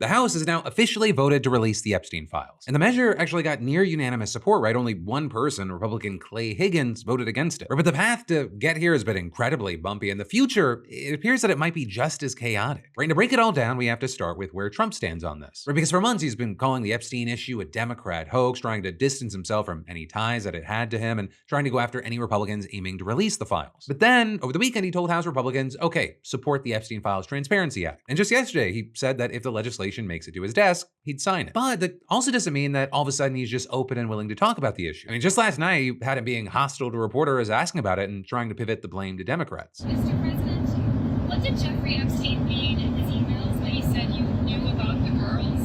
The House has now officially voted to release the Epstein files. And the measure actually got near unanimous support, right? Only one person, Republican Clay Higgins, voted against it. But the path to get here has been incredibly bumpy. In the future, it appears that it might be just as chaotic. Right, and to break it all down, we have to start with where Trump stands on this. Right, because for months he's been calling the Epstein issue a Democrat hoax, trying to distance himself from any ties that it had to him, and trying to go after any Republicans aiming to release the files. But then, over the weekend, he told House Republicans, okay, support the Epstein Files Transparency Act. And just yesterday, he said that if the legislation makes it to his desk, he'd sign it. But that also doesn't mean that all of a sudden he's just open and willing to talk about the issue. I mean, just last night, you had him being hostile to reporters asking about it and trying to pivot the blame to Democrats. Mr. President, what did Jeffrey Epstein mean in his emails when he said you knew about the girls?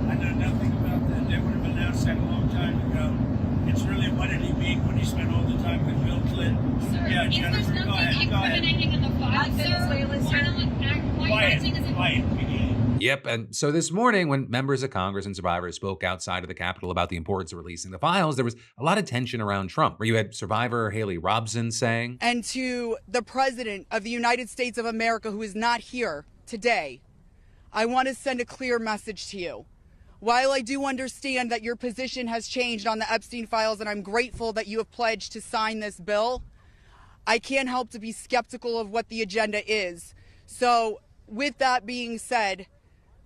I know nothing about that. They would have announced that a long time ago. It's really, what did he mean when he spent all the time with Bill Clinton? Sir, Yeah, if Jennifer, there's go nothing ahead. incriminating in the file, sir, why acting as if... Quiet. Yep, and so this morning when members of Congress and survivors spoke outside of the Capitol about the importance of releasing the files, there was a lot of tension around Trump, where you had survivor Haley Robson saying, and to the President of the United States of America, who is not here today, I want to send a clear message to you. While I do understand that your position has changed on the Epstein files, and I'm grateful that you have pledged to sign this bill, I can't help to be skeptical of what the agenda is. So with that being said,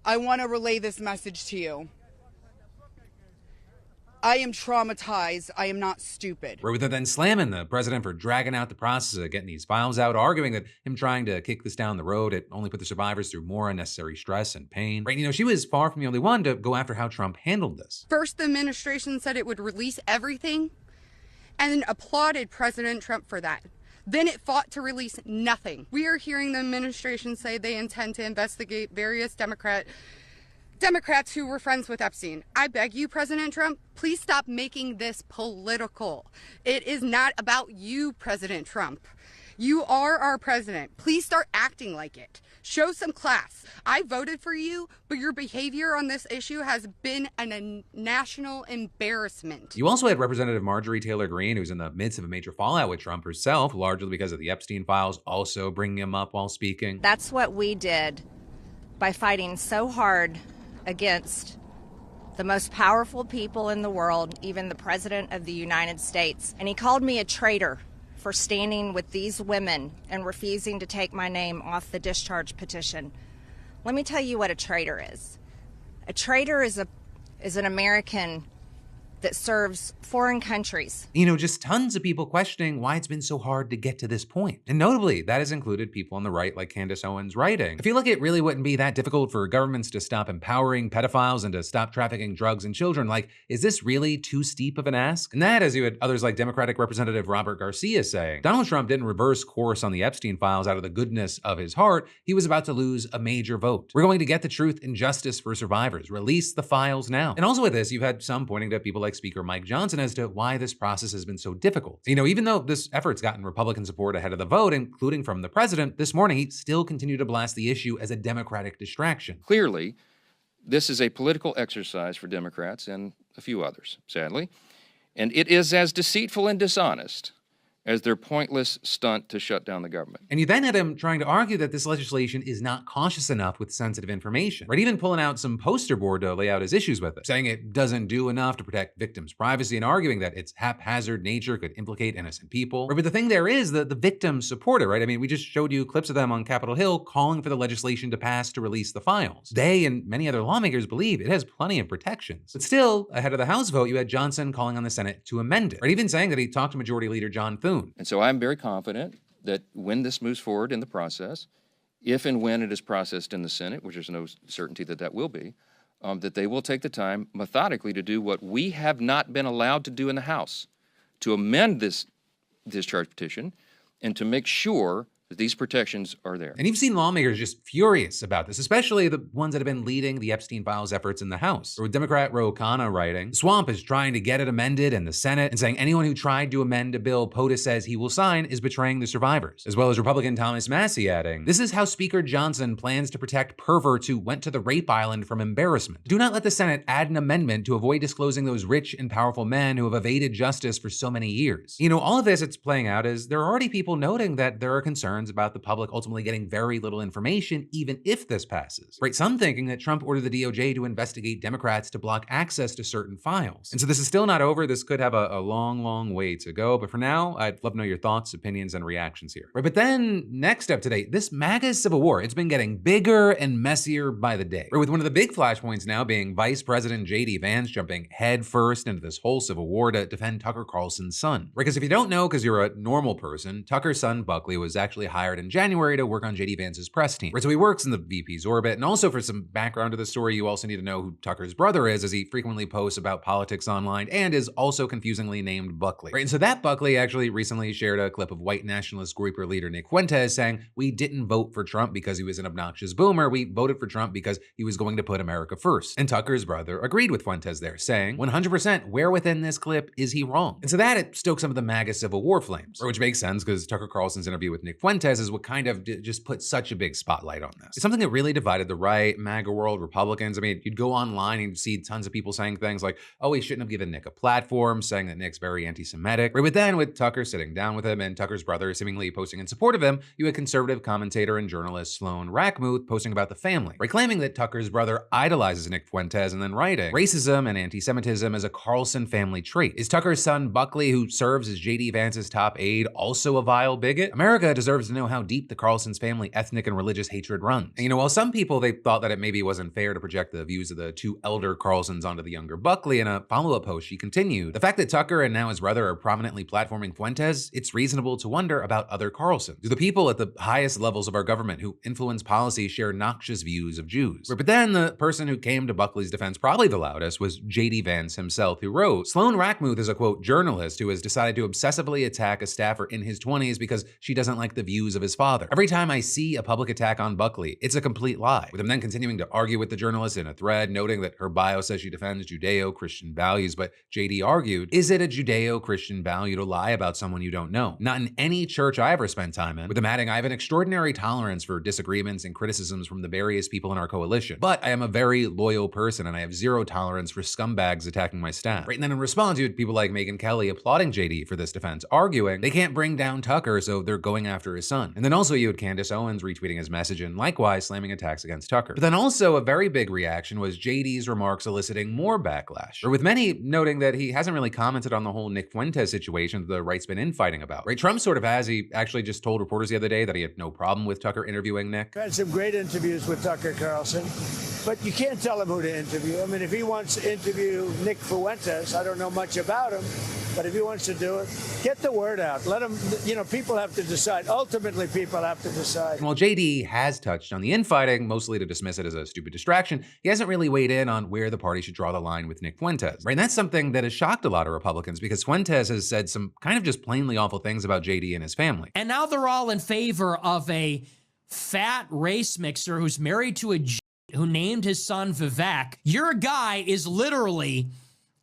I want to relay this message to you. I am traumatized. I am not stupid. Rather than slamming the president for dragging out the process of getting these files out, arguing that him trying to kick this down the road, it only put the survivors through more unnecessary stress and pain. Right, you know, she was far from the only one to go after how Trump handled this. First, the administration said it would release everything and applauded President Trump for that. Then it fought to release nothing. We are hearing the administration say they intend to investigate various Democrats who were friends with Epstein. I beg you, President Trump, please stop making this political. It is not about you, President Trump. You are our president. Please start acting like it. Show some class. I voted for you, but your behavior on this issue has been a national embarrassment. You also had Representative Marjorie Taylor Greene, who's in the midst of a major fallout with Trump herself, largely because of the Epstein files, also bringing him up while speaking. That's what we did by fighting so hard against the most powerful people in the world, even the President of the United States. And he called me a traitor for standing with these women and refusing to take my name off the discharge petition. Let me tell you what a traitor is. A traitor is an American that serves foreign countries. You know, just tons of people questioning why it's been so hard to get to this point. And notably, that has included people on the right like Candace Owens writing, I feel like it really wouldn't be that difficult for governments to stop empowering pedophiles and to stop trafficking drugs in children. Like, is this really too steep of an ask? And that, as you had others like Democratic Representative Robert Garcia saying, Donald Trump didn't reverse course on the Epstein files out of the goodness of his heart. He was about to lose a major vote. We're going to get the truth and justice for survivors. Release the files now. And also with this, you've had some pointing to people like Speaker Mike Johnson as to why this process has been so difficult. You know, even though this effort's gotten Republican support ahead of the vote, including from the president, this morning he still continued to blast the issue as a Democratic distraction. Clearly, this is a political exercise for Democrats and a few others, sadly, and it is as deceitful and dishonest as their pointless stunt to shut down the government. And you then had him trying to argue that this legislation is not cautious enough with sensitive information, right? Even pulling out some poster board to lay out his issues with it, saying it doesn't do enough to protect victims' privacy and arguing that its haphazard nature could implicate innocent people. Right, but the thing there is that the victims support it, right? I mean, we just showed you clips of them on Capitol Hill calling for the legislation to pass to release the files. They and many other lawmakers believe it has plenty of protections. But still, ahead of the House vote, you had Johnson calling on the Senate to amend it, right? Even saying that he talked to Majority Leader John Thune. And so I'm very confident that when this moves forward in the process, if and when it is processed in the Senate, which there's no certainty that that will be, that they will take the time methodically to do what we have not been allowed to do in the House, to amend this discharge petition and to make sure that these protections are there. And you've seen lawmakers just furious about this, especially the ones that have been leading the Epstein files efforts in the House. Or Democrat Ro Khanna writing, the swamp is trying to get it amended in the Senate and saying anyone who tried to amend a bill POTUS says he will sign is betraying the survivors. As well as Republican Thomas Massie adding, this is how Speaker Johnson plans to protect perverts who went to the rape island from embarrassment. Do not let the Senate add an amendment to avoid disclosing those rich and powerful men who have evaded justice for so many years. You know, all of this it's playing out as there are already people noting that there are concerns concerns about the public ultimately getting very little information, even if this passes. Right? Some thinking that Trump ordered the DOJ to investigate Democrats to block access to certain files. And so this is still not over. This could have a long, long way to go. But for now, I'd love to know your thoughts, opinions, and reactions here. Right? But then next up today, this MAGA civil war, it's been getting bigger and messier by the day. Right? With one of the big flashpoints now being Vice President J.D. Vance jumping headfirst into this whole civil war to defend Tucker Carlson's son. Right? Because if you don't know, because you're a normal person, Tucker's son Buckley was actually hired in January to work on J.D. Vance's press team. Right? So he works in the VP's orbit. And also for some background to the story, you also need to know who Tucker's brother is, as he frequently posts about politics online and is also confusingly named Buckley. Right? And so that Buckley actually recently shared a clip of white nationalist grouper leader Nick Fuentes saying, "We didn't vote for Trump because he was an obnoxious boomer. We voted for Trump because he was going to put America first." And Tucker's brother agreed with Fuentes there, saying, 100%, where within this clip is he wrong? And so that it stoked some of the MAGA civil war flames, which makes sense because Tucker Carlson's interview with Nick Fuentes is what kind of just put such a big spotlight on this. It's something that really divided the right, MAGA world, Republicans. I mean, you'd go online and you'd see tons of people saying things like, oh, he shouldn't have given Nick a platform, saying that Nick's very anti-Semitic. Right? But then with Tucker sitting down with him and Tucker's brother seemingly posting in support of him, you had conservative commentator and journalist Sloan Rackmuth posting about the family, right? Claiming that Tucker's brother idolizes Nick Fuentes and then writing, racism and anti-Semitism is a Carlson family trait. Is Tucker's son Buckley, who serves as J.D. Vance's top aide, also a vile bigot? America deserves to know how deep the Carlson's family ethnic and religious hatred runs. And while some people, they thought that it maybe wasn't fair to project the views of the two elder Carlsons onto the younger Buckley, in a follow-up post she continued, the fact that Tucker and now his brother are prominently platforming Fuentes, it's reasonable to wonder about other Carlsons. Do the people at the highest levels of our government who influence policy share noxious views of Jews? But then the person who came to Buckley's defense probably the loudest was J.D. Vance himself, who wrote, Sloan Rackmuth is a, quote, journalist who has decided to obsessively attack a staffer in his 20s because she doesn't like the views of his father. Every time I see a public attack on Buckley, it's a complete lie. With him then continuing to argue with the journalist in a thread, noting that her bio says she defends Judeo-Christian values, but J.D. argued, is it a Judeo-Christian value to lie about someone you don't know? Not in any church I ever spent time in. With him adding, I have an extraordinary tolerance for disagreements and criticisms from the various people in our coalition, but I am a very loyal person and I have zero tolerance for scumbags attacking my staff. Right? And then in response, you had people like Megyn Kelly applauding JD for this defense, arguing they can't bring down Tucker, so they're going after his son. And then also you had Candace Owens retweeting his message and likewise slamming attacks against Tucker. But then also a very big reaction was JD's remarks eliciting more backlash, or with many noting that he hasn't really commented on the whole Nick Fuentes situation that the right's been infighting about. Right? Trump sort of has. He actually just told reporters the other day that he had no problem with Tucker interviewing Nick. I had some great interviews with Tucker Carlson, but you can't tell him who to interview. I mean, if he wants to interview Nick Fuentes, I don't know much about him, but if he wants to do it, get the word out. Let him, people have to decide. Ultimately, people have to decide. And while JD has touched on the infighting, mostly to dismiss it as a stupid distraction, he hasn't really weighed in on where the party should draw the line with Nick Fuentes. Right? And that's something that has shocked a lot of Republicans because Fuentes has said some kind of just plainly awful things about JD and his family. And now they're all in favor of a fat race mixer who's married to a G who named his son Vivek. Your guy is literally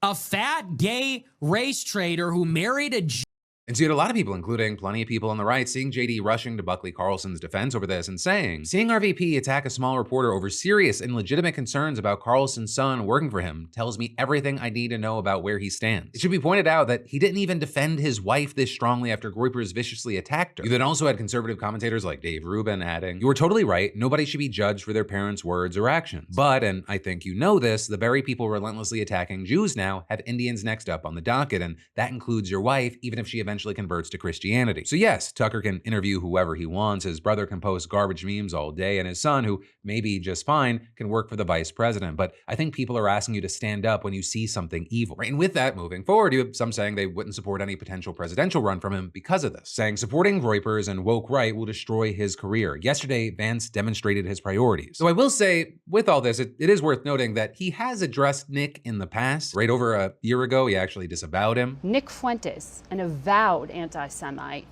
a fat gay race trader who married a G. And so you had a lot of people, including plenty of people on the right, seeing JD rushing to Buckley Carlson's defense over this and saying, seeing our VP attack a small reporter over serious and legitimate concerns about Carlson's son working for him tells me everything I need to know about where he stands. It should be pointed out that he didn't even defend his wife this strongly after Groypers viciously attacked her. You then also had conservative commentators like Dave Rubin adding, you were totally right, nobody should be judged for their parents' words or actions. But, and I think you know this, the very people relentlessly attacking Jews now have Indians next up on the docket, and that includes your wife, even if she eventually converts to Christianity. So yes, Tucker can interview whoever he wants, his brother can post garbage memes all day, and his son, who may be just fine, can work for the vice president. But I think people are asking you to stand up when you see something evil. Right? And with that, moving forward, you have some saying they wouldn't support any potential presidential run from him because of this, saying supporting Groypers and woke right will destroy his career. Yesterday, Vance demonstrated his priorities. So I will say, with all this, it is worth noting that he has addressed Nick in the past. Right over a year ago, he actually disavowed him. Nick Fuentes, an avowed anti-Semite,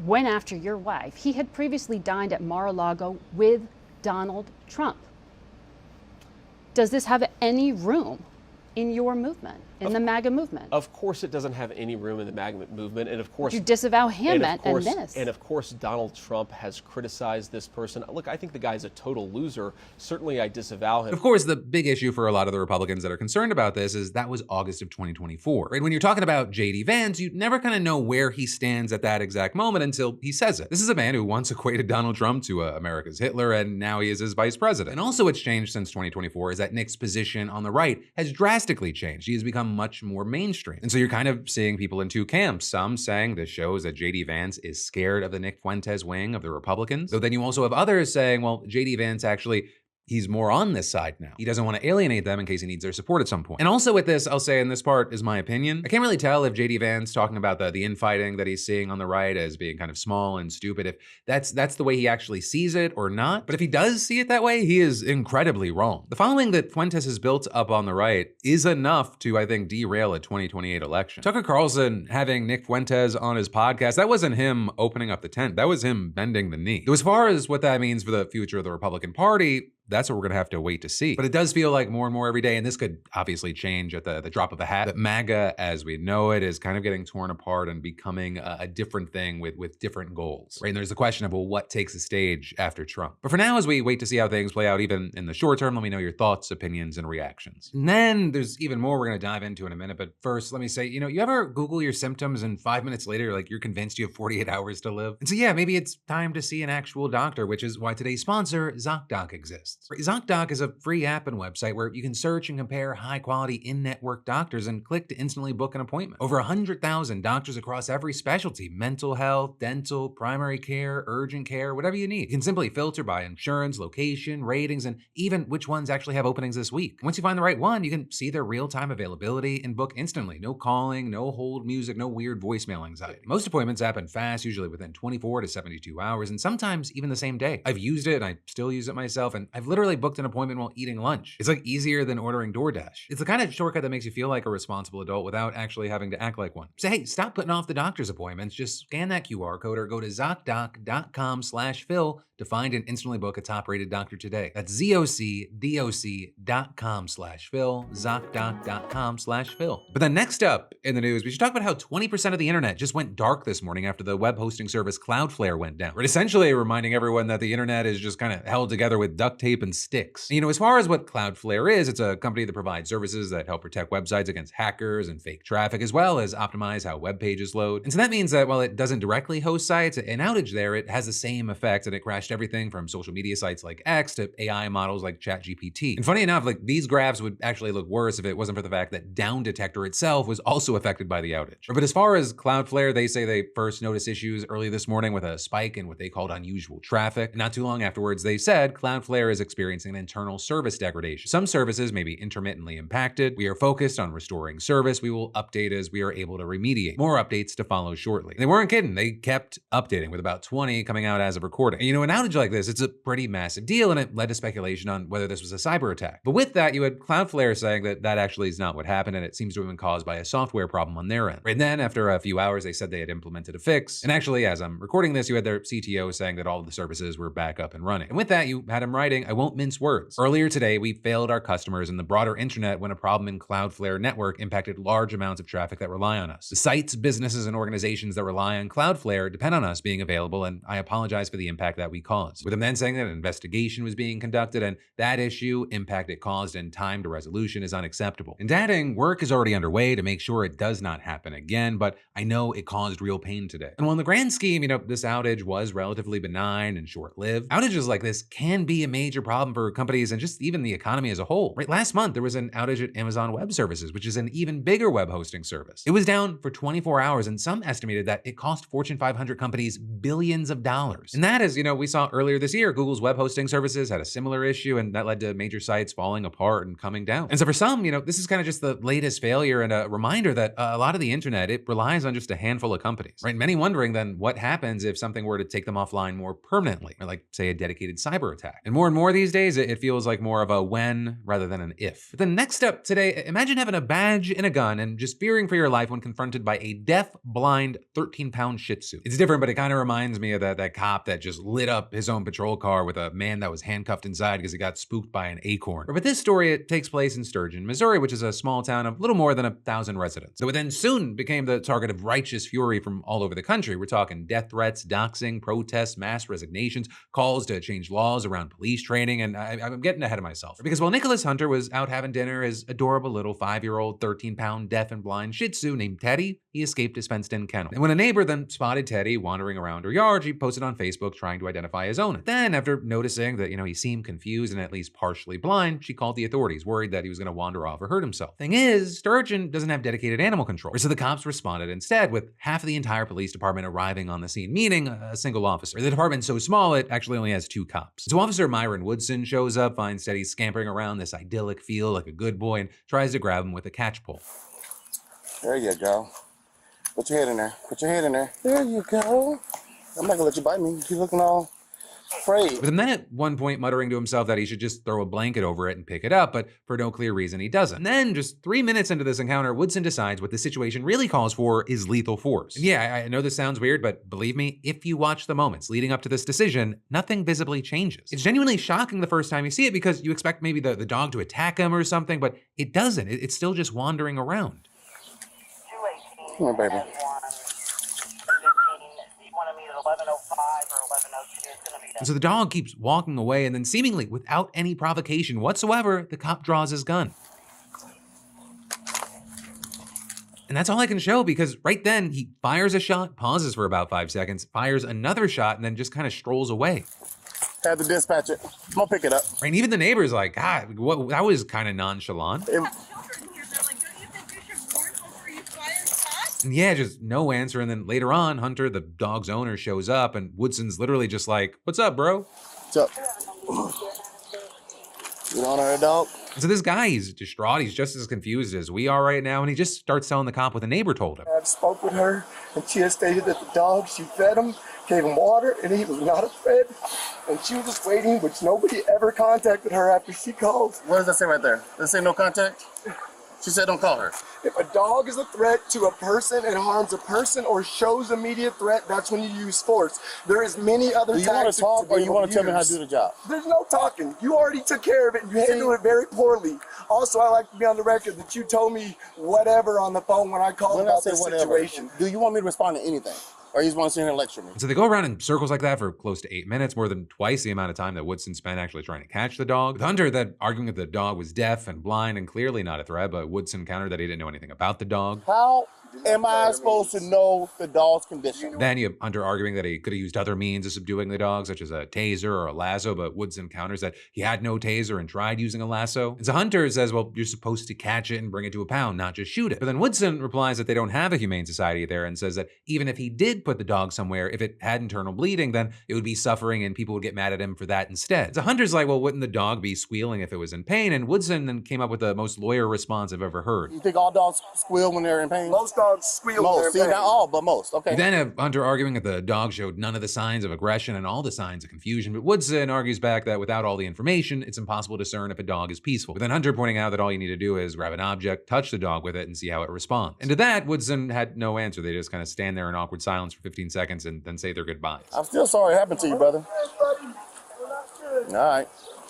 went after your wife. He had previously dined at Mar-a-Lago with Donald Trump. Does this have any room in your movement, in the MAGA movement? Of course it doesn't have any room in the MAGA movement, and of course... You disavow him and this. And of course Donald Trump has criticized this person. Look, I think the guy's a total loser. Certainly I disavow him. Of course, the big issue for a lot of the Republicans that are concerned about this is that was August of 2024, right? When you're talking about J.D. Vance, you never kind of know where he stands at that exact moment until he says it. This is a man who once equated Donald Trump to America's Hitler, and now he is his vice president. And also what's changed since 2024 is that Nick's position on the right has drastically changed. He has become much more mainstream. And so you're kind of seeing people in two camps. Some saying this shows that J.D. Vance is scared of the Nick Fuentes wing of the Republicans. Though then you also have others saying, well, J.D. Vance actually, he's more on this side now. He doesn't want to alienate them in case he needs their support at some point. And also with this, I'll say, and this part is my opinion, I can't really tell if J.D. Vance talking about the infighting that he's seeing on the right as being kind of small and stupid, if that's the way he actually sees it or not. But if he does see it that way, he is incredibly wrong. The following that Fuentes has built up on the right is enough to, I think, derail a 2028 election. Tucker Carlson having Nick Fuentes on his podcast, that wasn't him opening up the tent. That was him bending the knee. So as far as what that means for the future of the Republican Party, that's what we're gonna have to wait to see. But it does feel like more and more every day, and this could obviously change at the drop of a hat, that MAGA, as we know it, is kind of getting torn apart and becoming a different thing with different goals, right? And there's the question of, well, what takes the stage after Trump? But for now, as we wait to see how things play out, even in the short term, let me know your thoughts, opinions, and reactions. And then there's even more we're gonna dive into in a minute, but first, let me say, you ever Google your symptoms and 5 minutes later, like, you're convinced you have 48 hours to live? And so yeah, maybe it's time to see an actual doctor, which is why today's sponsor, Zocdoc, exists. Zocdoc is a free app and website where you can search and compare high-quality in-network doctors and click to instantly book an appointment. Over 100,000 doctors across every specialty: mental health, dental, primary care, urgent care, whatever you need. You can simply filter by insurance, location, ratings, and even which ones actually have openings this week. Once you find the right one, you can see their real-time availability and book instantly. No calling, no hold music, no weird voicemail anxiety. Most appointments happen fast, usually within 24 to 72 hours, and sometimes even the same day. I've used it, and I still use it myself, and I've literally booked an appointment while eating lunch. It's like easier than ordering DoorDash. It's the kind of shortcut that makes you feel like a responsible adult without actually having to act like one. So hey, stop putting off the doctor's appointments. Just scan that QR code or go to Zocdoc.com/Phil to find and instantly book a top-rated doctor today. That's ZocDoc.com/Phil, Zocdoc.com/Phil. But then next up in the news, we should talk about how 20% of the internet just went dark this morning after the web hosting service Cloudflare went down. Right, essentially reminding everyone that the internet is just kind of held together with duct tape and sticks. And, as far as what Cloudflare is, it's a company that provides services that help protect websites against hackers and fake traffic, as well as optimize how web pages load. And so that means that while it doesn't directly host sites, an outage there, it has the same effect, and it crashed everything from social media sites like X to AI models like ChatGPT. And funny enough, like, these graphs would actually look worse if it wasn't for the fact that Down Detector itself was also affected by the outage. But as far as Cloudflare, they say they first noticed issues early this morning with a spike in what they called unusual traffic. And not too long afterwards, they said Cloudflare is experiencing an internal service degradation. Some services may be intermittently impacted. We are focused on restoring service. We will update as we are able to remediate. More updates to follow shortly. And they weren't kidding. They kept updating, with about 20 coming out as of recording. And an outage like this, it's a pretty massive deal, and it led to speculation on whether this was a cyber attack. But with that, you had Cloudflare saying that that actually is not what happened, and it seems to have been caused by a software problem on their end. And then after a few hours, they said they had implemented a fix. And actually, as I'm recording this, you had their CTO saying that all of the services were back up and running. And with that, you had him writing, "I won't mince words. Earlier today, we failed our customers and the broader internet when a problem in Cloudflare network impacted large amounts of traffic that rely on us. The sites, businesses, and organizations that rely on Cloudflare depend on us being available, and I apologize for the impact that we caused." With him then saying that an investigation was being conducted, and that issue, impact it caused, and time to resolution is unacceptable. And adding, work is already underway to make sure it does not happen again, but I know it caused real pain today. And while in the grand scheme, this outage was relatively benign and short-lived, outages like this can be a major problem for companies and just even the economy as a whole. Right, last month, there was an outage at Amazon Web Services, which is an even bigger web hosting service. It was down for 24 hours, and some estimated that it cost Fortune 500 companies billions of dollars. And that is, we saw earlier this year, Google's web hosting services had a similar issue, and that led to major sites falling apart and coming down. And so for some, this is kind of just the latest failure and a reminder that a lot of the internet, it relies on just a handful of companies, right? Many wondering then what happens if something were to take them offline more permanently, or like, say, a dedicated cyber attack. And more more these days, it feels like more of a when rather than an if. But then next up today, imagine having a badge and a gun and just fearing for your life when confronted by a deaf, blind, 13-pound Shih Tzu. It's different, but it kind of reminds me of that cop that just lit up his own patrol car with a man that was handcuffed inside because he got spooked by an acorn. But with this story, it takes place in Sturgeon, Missouri, which is a small town of little more than 1,000 residents. So it then soon became the target of righteous fury from all over the country. We're talking death threats, doxing, protests, mass resignations, calls to change laws around police training, and I'm getting ahead of myself. Because while Nicholas Hunter was out having dinner, his adorable little 5-year-old, 13-pound deaf and blind Shih Tzu named Teddy, he escaped his fenced-in kennel. And when a neighbor then spotted Teddy wandering around her yard, she posted on Facebook trying to identify his owner. Then, after noticing that, he seemed confused and at least partially blind, she called the authorities, worried that he was going to wander off or hurt himself. Thing is, Sturgeon doesn't have dedicated animal control, so the cops responded instead with half of the entire police department arriving on the scene, meaning a single officer. The department's so small, it actually only has 2 cops. So Officer Myron Woodson shows up, finds Teddy scampering around this idyllic field like a good boy, and tries to grab him with a catch pole. There you go. Put your head in there. Put your head in there. There you go. I'm not gonna let you bite me. You're looking all afraid. With him then at one point muttering to himself that he should just throw a blanket over it and pick it up, but for no clear reason he doesn't. And then just 3 minutes into this encounter, Woodson decides what the situation really calls for is lethal force. And yeah, I know this sounds weird, but believe me, if you watch the moments leading up to this decision, nothing visibly changes. It's genuinely shocking the first time you see it because you expect maybe the dog to attack him or something, but it doesn't. It's still just wandering around. Come on, baby. And so the dog keeps walking away, and then seemingly without any provocation whatsoever, the cop draws his gun. And that's all I can show because right then he fires a shot, pauses for about 5 seconds, fires another shot, and then just kind of strolls away. Have to dispatch it. I'm gonna pick it up. Right, and even the neighbor's like, God, that was kind of nonchalant. And yeah, just no answer. And then later on, Hunter, the dog's owner, shows up and Woodson's literally just like, what's up, bro? What's up? You don't know her dog? So this guy, he's distraught. He's just as confused as we are right now. And he just starts telling the cop what the neighbor told him. I spoke with her and she has stated that the dog, she fed him, gave him water, and he was not a threat. And she was just waiting, which nobody ever contacted her after she called. What does that say right there? Does it say no contact? She said don't call her. If a dog is a threat to a person and harms a person or shows immediate threat, that's when you use force. There is many other tactics. Do you want to talk or you want to tell me how to do the job? There's no talking. You already took care of it and you handled it very poorly. Also, I like to be on the record that you told me whatever on the phone when I called about this situation. Do you want me to respond to anything? Or you just want to sit here and lecture me? So they go around in circles like that for close to 8 minutes, more than twice the amount of time that Woodson spent actually trying to catch the dog. With Hunter that arguing that the dog was deaf and blind and clearly not a threat, but Woodson countered that he didn't know anything about the dog. How am I supposed to know the dog's condition? Then you have Hunter arguing that he could have used other means of subduing the dog, such as a taser or a lasso, but Woodson counters that he had no taser and tried using a lasso. And so Hunter says, well, you're supposed to catch it and bring it to a pound, not just shoot it. But then Woodson replies that they don't have a humane society there and says that even if he did put the dog somewhere, if it had internal bleeding, then it would be suffering and people would get mad at him for that instead. So Hunter's like, well, wouldn't the dog be squealing if it was in pain? And Woodson then came up with the most lawyer response I've ever heard. You think all dogs squeal when they're in pain? Most dogs squeal when they're in pain. See, not all, but most. Okay. You then have Hunter arguing that the dog showed none of the signs of aggression and all the signs of confusion, but Woodson argues back that without all the information, it's impossible to discern if a dog is peaceful. But then Hunter pointing out that all you need to do is grab an object, touch the dog with it, and see how it responds. And to that, Woodson had no answer. They just kind of stand there in awkward silence for 15 seconds and then say their goodbyes. I'm still sorry it happened to you, brother. All right.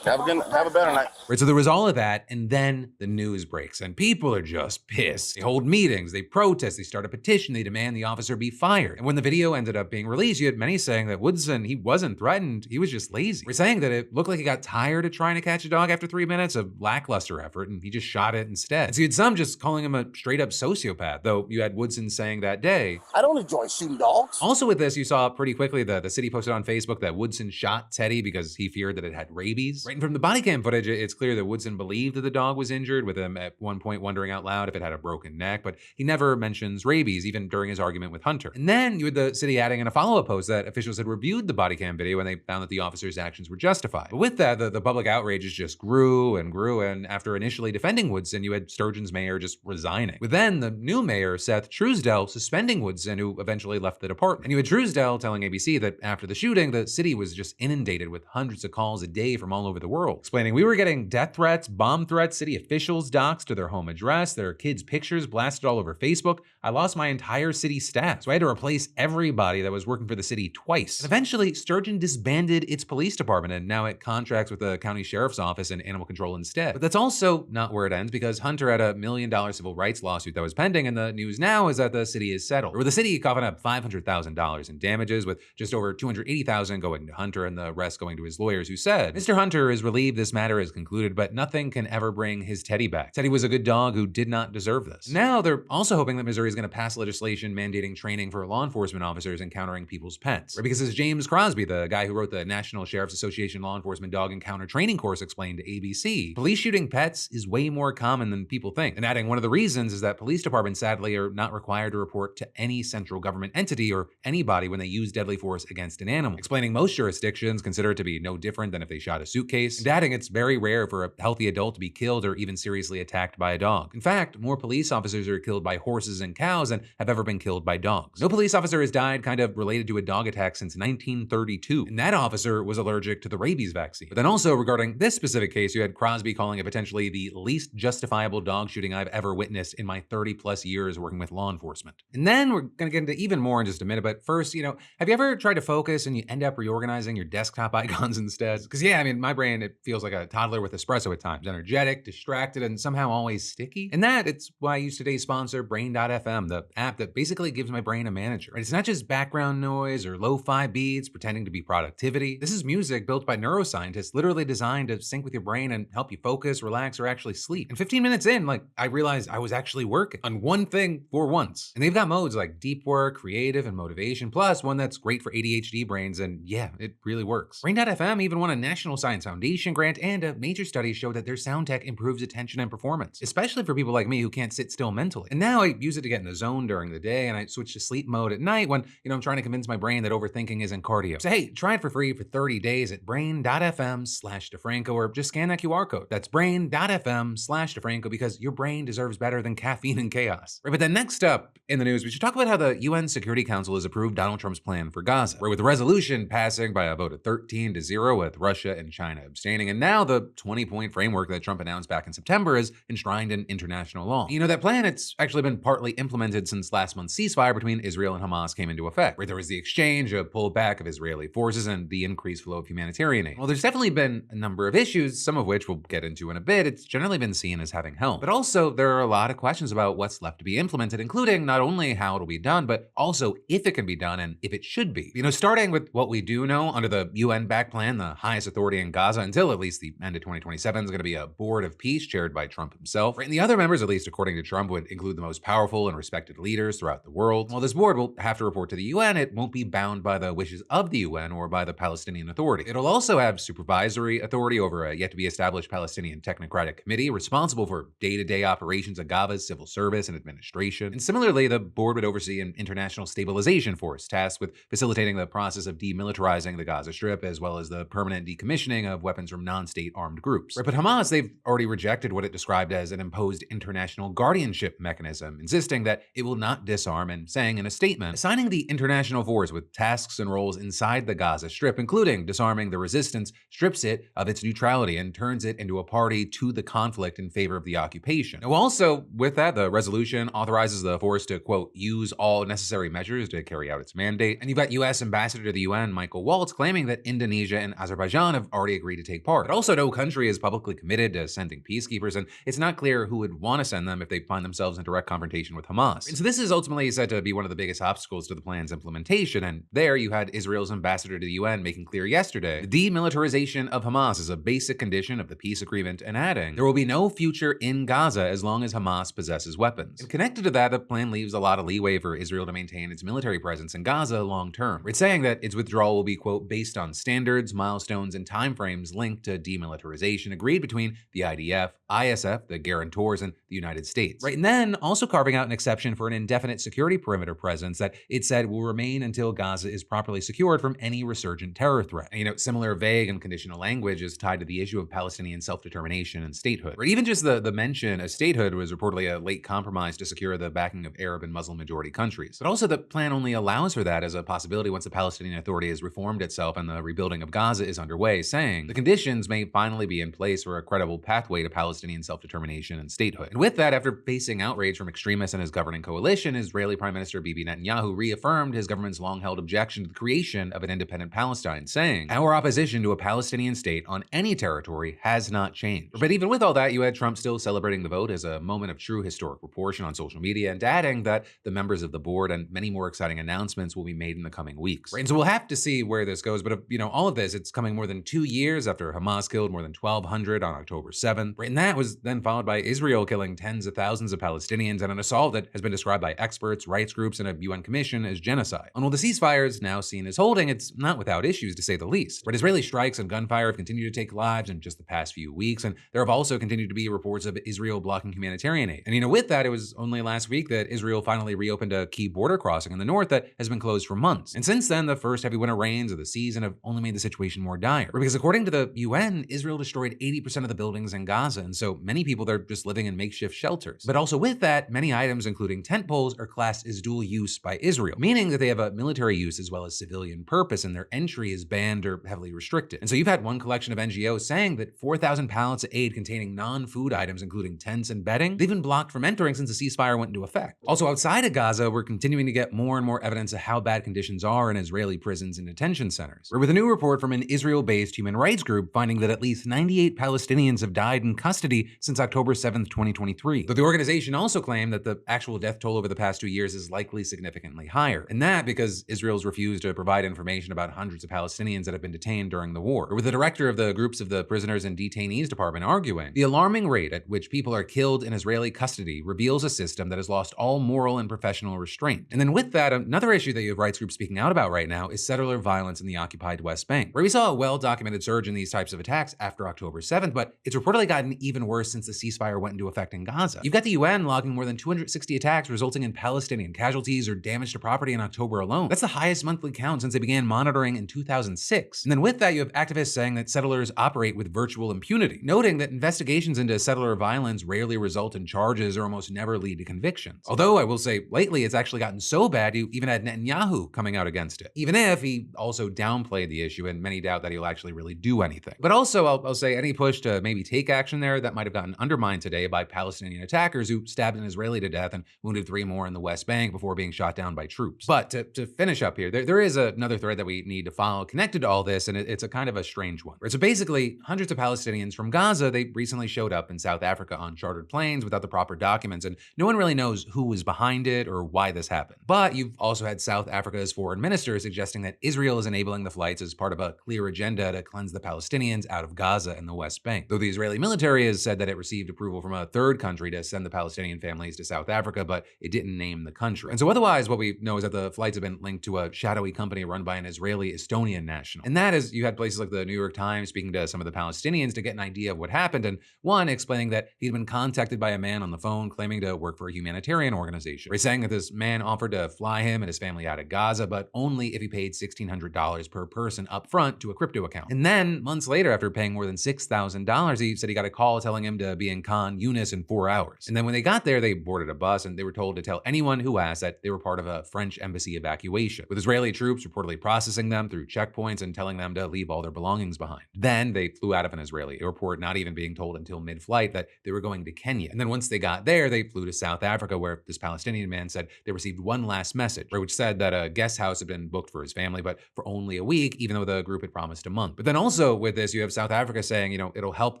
Have a better night. Right, so there was all of that, and then the news breaks, and people are just pissed. They hold meetings, they protest, they start a petition, they demand the officer be fired. And when the video ended up being released, you had many saying that Woodson, he wasn't threatened, he was just lazy. We're saying that it looked like he got tired of trying to catch a dog after 3 minutes, a lackluster effort, and he just shot it instead. And so you had some just calling him a straight up sociopath, though you had Woodson saying that day, I don't enjoy shooting dogs. Also with this, you saw pretty quickly the city posted on Facebook that Woodson shot Teddy because he feared that it had rabies. Right, and from the body cam footage, it's clear that Woodson believed that the dog was injured, with him at one point wondering out loud if it had a broken neck, but he never mentions rabies, even during his argument with Hunter. And then you had the city adding in a follow-up post that officials had reviewed the body cam video and they found that the officer's actions were justified. But with that, the public outrages just grew and grew, and after initially defending Woodson, you had Sturgeon's mayor just resigning. With then the new mayor, Seth Truesdell, suspending Woodson, who eventually left the department. And you had Truesdell telling ABC that after the shooting, the city was just inundated with hundreds of calls a day from all over the the world, explaining, "We were getting death threats, bomb threats, city officials doxed to their home address, their kids' pictures blasted all over Facebook. I lost my entire city staff, so I had to replace everybody that was working for the city twice." And eventually, Sturgeon disbanded its police department, and now it contracts with the county sheriff's office and animal control instead. But that's also not where it ends, because Hunter had a $1 million civil rights lawsuit that was pending, and the news now is that the city is settled. Or with the city coughing up $500,000 in damages, with just over $280,000 going to Hunter and the rest going to his lawyers, who said, "Mr. Hunter is relieved this matter is concluded, but nothing can ever bring his Teddy back. Teddy was a good dog who did not deserve this." Now they're also hoping that Missouri is going to pass legislation mandating training for law enforcement officers encountering people's pets. Right? Because as James Crosby, the guy who wrote the National Sheriff's Association Law Enforcement Dog Encounter Training course, explained to ABC, police shooting pets is way more common than people think. And adding, one of the reasons is that police departments sadly are not required to report to any central government entity or anybody when they use deadly force against an animal. Explaining most jurisdictions consider it to be no different than if they shot a suitcase. And adding, it's very rare for a healthy adult to be killed or even seriously attacked by a dog. In fact, more police officers are killed by horses and cows than have ever been killed by dogs. No police officer has died kind of related to a dog attack since 1932, and that officer was allergic to the rabies vaccine. But then also regarding this specific case, you had Crosby calling it potentially the least justifiable dog shooting I've ever witnessed in my 30+ years working with law enforcement. And then we're gonna get into even more in just a minute, but first, have you ever tried to focus and you end up reorganizing your desktop icons instead? Because yeah, I mean, my brain, it feels like a toddler with espresso at times, energetic, distracted, and somehow always sticky. And it's why I use today's sponsor, Brain.fm, the app that basically gives my brain a manager. Right? It's not just background noise or lo-fi beats pretending to be productivity. This is music built by neuroscientists, literally designed to sync with your brain and help you focus, relax, or actually sleep. And 15 minutes in, I realized I was actually working on one thing for once. And they've got modes like deep work, creative, and motivation, plus one that's great for ADHD brains, and yeah, it really works. Brain.fm even won a National Science Foundation grant, and a major study showed that their sound tech improves attention and performance, especially for people like me who can't sit still mentally. And now I use it to get in the zone during the day, and I switch to sleep mode at night when, I'm trying to convince my brain that overthinking isn't cardio. So hey, try it for free for 30 days at brain.fm/DeFranco, or just scan that QR code. That's brain.fm/DeFranco, because your brain deserves better than caffeine and chaos. Right, but then next up in the news, we should talk about how the UN Security Council has approved Donald Trump's plan for Gaza, where with the resolution passing by a vote of 13-0 with Russia and China abstaining, and now the 20-point framework that Trump announced back in September is enshrined in international law. That plan, it's actually been partly implemented since last month's ceasefire between Israel and Hamas came into effect, where there was the exchange, a pullback of Israeli forces, and the increased flow of humanitarian aid. Well, there's definitely been a number of issues, some of which we'll get into in a bit. It's generally been seen as having helped. But also, there are a lot of questions about what's left to be implemented, including not only how it'll be done, but also if it can be done and if it should be. Starting with what we do know, under the UN-backed plan, the highest authority in Gaza until at least the end of 2027 is going to be a board of peace chaired by Trump himself. Right? And the other members, at least according to Trump, would include the most powerful and respected leaders throughout the world. While this board will have to report to the UN, it won't be bound by the wishes of the UN or by the Palestinian Authority. It'll also have supervisory authority over a yet-to-be-established Palestinian technocratic committee responsible for day-to-day operations of Gaza's civil service and administration. And similarly, the board would oversee an international stabilization force tasked with facilitating the process of demilitarizing the Gaza Strip, as well as the permanent decommissioning of weapons from non-state armed groups. Right, but Hamas, they've already rejected what it described as an imposed international guardianship mechanism, insisting that it will not disarm, and saying in a statement, assigning the international force with tasks and roles inside the Gaza Strip, including disarming the resistance, strips it of its neutrality and turns it into a party to the conflict in favor of the occupation. Now, also, with that, the resolution authorizes the force to, quote, use all necessary measures to carry out its mandate. And you've got U.S. Ambassador to the UN, Michael Waltz, claiming that Indonesia and Azerbaijan have already agreed to take part. But also, no country is publicly committed to sending peacekeepers, and it's not clear who would want to send them if they find themselves in direct confrontation with Hamas. And so this is ultimately said to be one of the biggest obstacles to the plan's implementation, and there you had Israel's ambassador to the UN making clear yesterday, the demilitarization of Hamas is a basic condition of the peace agreement, and adding, there will be no future in Gaza as long as Hamas possesses weapons. And connected to that, the plan leaves a lot of leeway for Israel to maintain its military presence in Gaza long term. It's saying that its withdrawal will be, quote, based on standards, milestones, and timeframes linked to demilitarization agreed between the IDF, ISF, the guarantors, and the the United States. Right, and then also carving out an exception for an indefinite security perimeter presence that it said will remain until Gaza is properly secured from any resurgent terror threat. And, similar vague and conditional language is tied to the issue of Palestinian self-determination and statehood. Right, even just the mention of statehood was reportedly a late compromise to secure the backing of Arab and Muslim majority countries. But also the plan only allows for that as a possibility once the Palestinian Authority has reformed itself and the rebuilding of Gaza is underway, saying the conditions may finally be in place for a credible pathway to Palestinian self-determination and statehood. And with that, after facing outrage from extremists and his governing coalition, Israeli Prime Minister Bibi Netanyahu reaffirmed his government's long-held objection to the creation of an independent Palestine, saying, "Our opposition to a Palestinian state on any territory has not changed." But even with all that, you had Trump still celebrating the vote as a moment of true historic proportion on social media and adding that the members of the board and many more exciting announcements will be made in the coming weeks. Right, and so we'll have to see where this goes, but all of this, it's coming more than 2 years after Hamas killed more than 1,200 on October 7th. Right, and that was then followed by Israel killing tens of thousands of Palestinians in an assault that has been described by experts, rights groups, and a UN commission as genocide. And while the ceasefire is now seen as holding, it's not without issues to say the least. Right, Israeli strikes and gunfire have continued to take lives in just the past few weeks, and there have also continued to be reports of Israel blocking humanitarian aid. And with that, it was only last week that Israel finally reopened a key border crossing in the north that has been closed for months. And since then, the first heavy winter rains of the season have only made the situation more dire. Because according to the UN, Israel destroyed 80% of the buildings in Gaza, and so many people they're just living in makeshift shelters. But also with that, many items, including tent poles, are classed as dual use by Israel, meaning that they have a military use as well as civilian purpose, and their entry is banned or heavily restricted. And so you've had one collection of NGOs saying that 4,000 pallets of aid containing non-food items, including tents and bedding, they've been blocked from entering since the ceasefire went into effect. Also outside of Gaza, we're continuing to get more and more evidence of how bad conditions are in Israeli prisons and detention centers. With a new report from an Israel-based human rights group finding that at least 98 Palestinians have died in custody since October 7th, 2023. But the organization also claimed that the actual death toll over the past 2 years is likely significantly higher. And that because Israel's refused to provide information about hundreds of Palestinians that have been detained during the war. With the director of the Groups of the Prisoners and Detainees Department arguing, the alarming rate at which people are killed in Israeli custody reveals a system that has lost all moral and professional restraint. And then with that, another issue that you have rights groups speaking out about right now is settler violence in the occupied West Bank, where we saw a well-documented surge in these types of attacks after October 7th, but it's reportedly gotten even worse since the ceasefire went into effect in Gaza. You've got the UN logging more than 260 attacks resulting in Palestinian casualties or damage to property in October alone. That's the highest monthly count since they began monitoring in 2006. And then with that, you have activists saying that settlers operate with virtual impunity, noting that investigations into settler violence rarely result in charges or almost never lead to convictions. Although I will say, lately it's actually gotten so bad you even had Netanyahu coming out against it, even if he also downplayed the issue and many doubt that he'll actually really do anything. But also, I'll say any push to maybe take action there, that might have gotten undermined today by Palestinian attackers who stabbed an Israeli to death and wounded 3 more in the West Bank before being shot down by troops. But to finish up here, there is another thread that we need to follow connected to all this, and it's a kind of a strange one. Right? So basically, hundreds of Palestinians from Gaza, they recently showed up in South Africa on chartered planes without the proper documents, and no one really knows who was behind it or why this happened. But you've also had South Africa's foreign minister suggesting that Israel is enabling the flights as part of a clear agenda to cleanse the Palestinians out of Gaza and the West Bank. Though the Israeli military has said that it received approval from a third country to send the Palestinian families to South Africa, but it didn't name the country. And so otherwise, what we know is that the flights have been linked to a shadowy company run by an Israeli Estonian national. And that is, you had places like the New York Times speaking to some of the Palestinians to get an idea of what happened, and one explaining that he'd been contacted by a man on the phone claiming to work for a humanitarian organization. Right, saying that this man offered to fly him and his family out of Gaza, but only if he paid $1,600 per person up front to a crypto account. And then, months later, after paying more than $6,000, he said he got a call telling him to be in Khan Yunis in 4 hours. And then when they got there, they boarded a bus and they were told to tell anyone who asked that they were part of a French embassy evacuation, with Israeli troops reportedly processing them through checkpoints and telling them to leave all their belongings behind. Then they flew out of an Israeli airport, not even being told until mid-flight that they were going to Kenya. And then once they got there, they flew to South Africa, where this Palestinian man said they received one last message, which said that a guest house had been booked for his family, but for only a week, even though the group had promised a month. But then also with this, you have South Africa saying, it'll help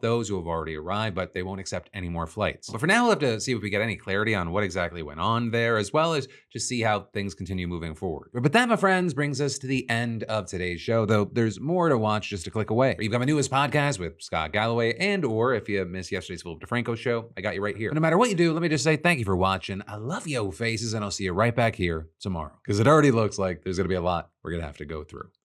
those who have already arrived, but they won't accept any more flights. But for now, we'll have to see if we get any clarity on what exactly went on there, as well as just see how things continue moving forward. But that, my friends, brings us to the end of today's show, though there's more to watch just a click away. You've got my newest podcast with Scott Galloway, and or if you missed yesterday's Philip DeFranco show, I got you right here. But no matter what you do, let me just say thank you for watching. I love yo faces, and I'll see you right back here tomorrow, because it already looks like there's gonna be a lot we're gonna have to go through.